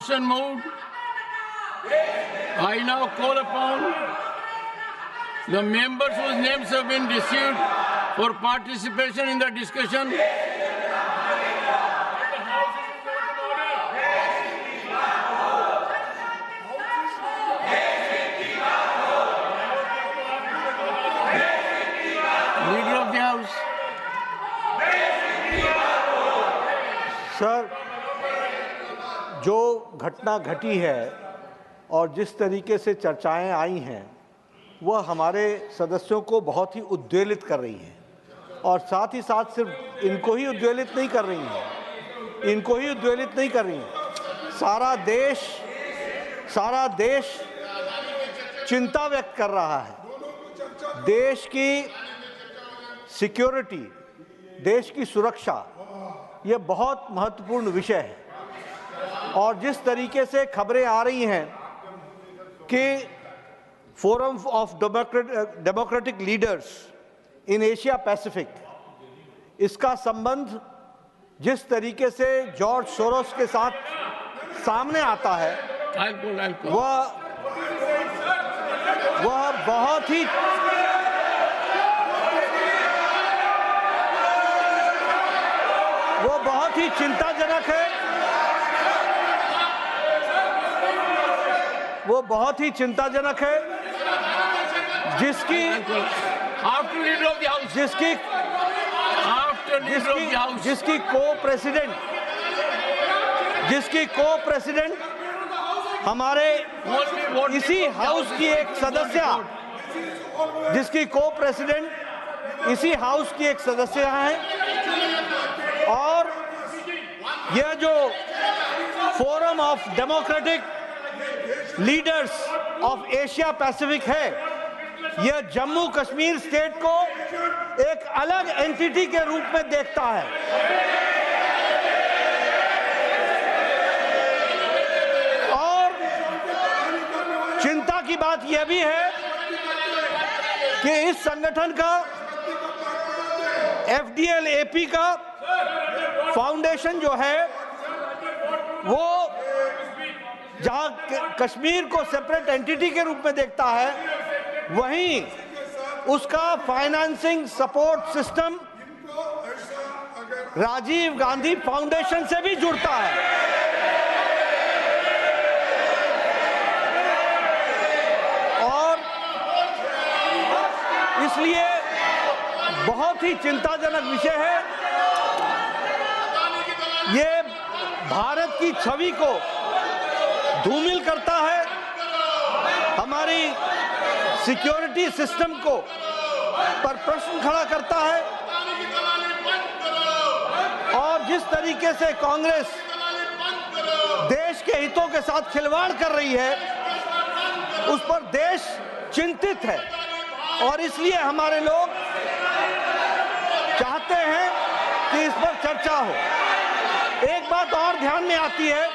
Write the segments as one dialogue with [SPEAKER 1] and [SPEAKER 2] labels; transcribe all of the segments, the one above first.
[SPEAKER 1] Moved. I now call upon the members whose names have been received for participation in the discussion. Leader of the House.
[SPEAKER 2] Sir, जो घटना घटी है और जिस तरीके से चर्चाएं आई हैं वह हमारे सदस्यों को बहुत ही उद्वेलित कर रही हैं और साथ ही साथ सिर्फ इनको ही उद्वेलित नहीं कर रही हैं, सारा देश चिंता व्यक्त कर रहा है। देश की सिक्योरिटी, देश की सुरक्षा, ये बहुत महत्वपूर्ण विषय है और जिस तरीके से खबरें आ रही हैं कि forum of democratic leaders in Asia Pacific, इसका संबंध जिस तरीके से जॉर्ज सोरोस के साथ सामने आता है वह बहुत ही चिंताजनक है। वो बहुत ही चिंताजनक है जिसकी को प्रेसिडेंट हमारे इसी हाउस की एक सदस्य हैं और यह जो forum of democratic leaders of Asia Pacific है, यह जम्मू कश्मीर स्टेट को एक अलग एंटिटी के रूप में देखता है और चिंता की बात यह भी है कि इस संगठन का FDL-AP का फाउंडेशन जो है वो जहां कश्मीर को सेपरेट एंटिटी के रूप में देखता है, वहीं उसका financing support system Rajiv Gandhi foundation से भी जुड़ता है और इसलिए बहुत ही चिंताजनक विषय है। ये भारत की छवि को धूमिल करता है, हमारी सिक्योरिटी सिस्टम को पर प्रश्न खड़ा करता है और जिस तरीके से कांग्रेस देश के हितों के साथ खिलवाड़ कर रही है उस पर देश चिंतित है और इसलिए हमारे लोग चाहते हैं कि इस पर चर्चा हो। एक बात और ध्यान में आती है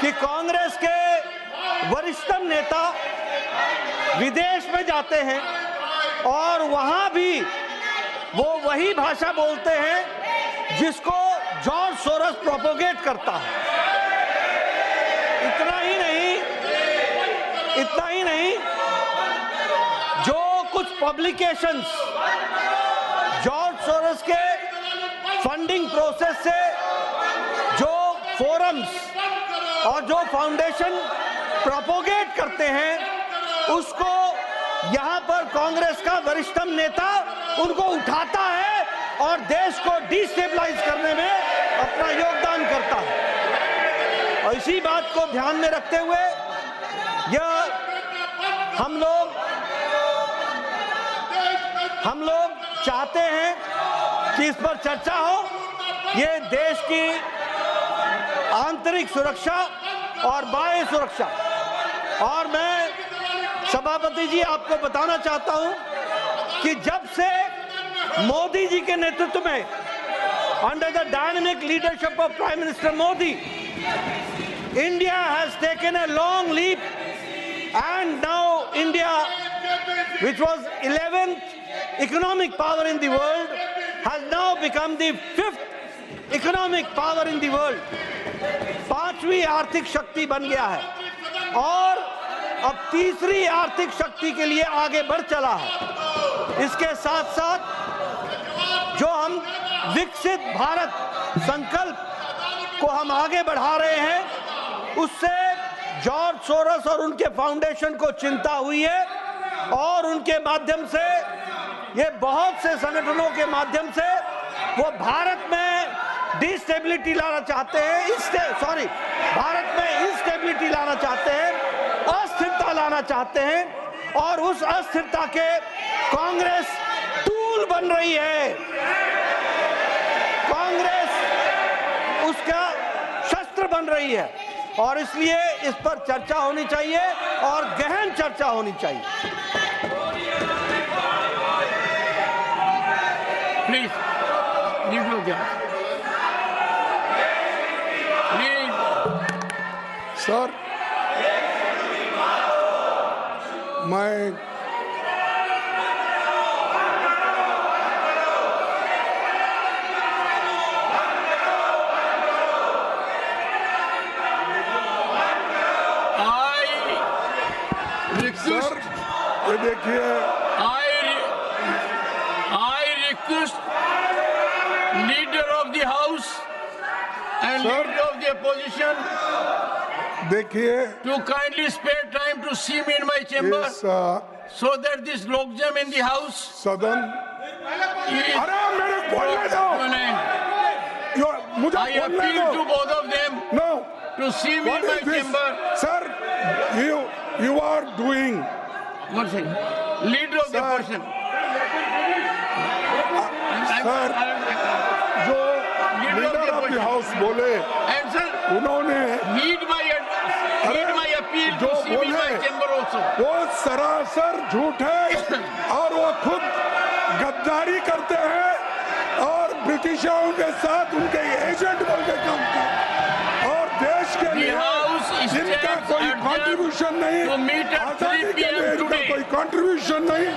[SPEAKER 2] कि कांग्रेस के वरिष्ठतम नेता विदेश में जाते हैं और वहां भी वो वही भाषा बोलते हैं जिसको जॉर्ज सोरोस प्रोपोगेट करता है। इतना ही नहीं, जो कुछ पब्लिकेशंस जॉर्ज सोरोस के फंडिंग प्रोसेस से जो फोरम्स और जो फाउंडेशन प्रोपोगेट करते हैं उसको यहां पर कांग्रेस का वरिष्ठतम नेता उनको उठाता है और देश को डिस्टेबलाइज करने में अपना योगदान करता है और इसी बात को ध्यान में रखते हुए यह हम लोग चाहते हैं कि इस पर चर्चा हो। ये देश की आंतरिक सुरक्षा और बाह्य सुरक्षा और मैं सभापति जी आपको बताना चाहता हूं कि जब से मोदी जी के नेतृत्व में under the dynamic leadership of prime minister Modi, India has taken a long leap and now India, which was 11th economic power in the world, has now become the 5th economic power in the world, 5वीं आर्थिक शक्ति बन गया है और अब 3री आर्थिक शक्ति के लिए आगे बढ़ चला है। इसके साथ साथ जो हम विकसित भारत संकल्प को हम आगे बढ़ा रहे हैं, उससे जॉर्ज सोरोस और उनके फाउंडेशन को चिंता हुई है और उनके माध्यम से, ये बहुत से संगठनों के माध्यम से वो भारत में डिस्टेबिलिटी लाना चाहते हैं, भारत में इंस्टेबिलिटी लाना चाहते हैं, अस्थिरता लाना चाहते हैं और उस अस्थिरता के कांग्रेस टूल बन रही है। कांग्रेस उसका शस्त्र बन रही है और इसलिए इस पर चर्चा होनी चाहिए और गहन चर्चा होनी चाहिए।
[SPEAKER 1] प्लीज लीव द
[SPEAKER 3] सर, मैं सर, ये देखिए,
[SPEAKER 1] I request leader of the house and
[SPEAKER 3] Sir.
[SPEAKER 1] leader of the opposition
[SPEAKER 3] देखिए
[SPEAKER 1] to kindly spare time to see me in my chamber
[SPEAKER 3] इस
[SPEAKER 1] so that this logjam in the house
[SPEAKER 3] सदन,
[SPEAKER 1] is
[SPEAKER 3] अरे मेरे बोलने दो,
[SPEAKER 1] to an end.
[SPEAKER 3] मुझे
[SPEAKER 1] I
[SPEAKER 3] बोलने
[SPEAKER 1] appeal to
[SPEAKER 3] दो।
[SPEAKER 1] both of them
[SPEAKER 3] No,
[SPEAKER 1] to see me
[SPEAKER 3] what
[SPEAKER 1] in my
[SPEAKER 3] is this,
[SPEAKER 1] chamber.
[SPEAKER 3] sir? You are doing,
[SPEAKER 1] One second. Leader of the
[SPEAKER 3] Sir.
[SPEAKER 1] opposition.
[SPEAKER 3] Sir. जो leader of the house बोले,
[SPEAKER 1] And sir,
[SPEAKER 3] उन्होंने
[SPEAKER 1] heed my appeal
[SPEAKER 3] जो
[SPEAKER 1] to see me in my
[SPEAKER 3] बोले
[SPEAKER 1] chamber also.
[SPEAKER 3] वो सरासर झूठ है और वो खुद गद्दारी करते हैं और ब्रिटिशों के साथ उनके एजेंट बन के काम करते हैं और देश के लिए जिनका कोई कंट्रीब्यूशन नहीं,
[SPEAKER 1] to meet at 3
[SPEAKER 3] आजादी के
[SPEAKER 1] PM
[SPEAKER 3] लिए इनका
[SPEAKER 1] today.
[SPEAKER 3] कोई कंट्रीब्यूशन नहीं,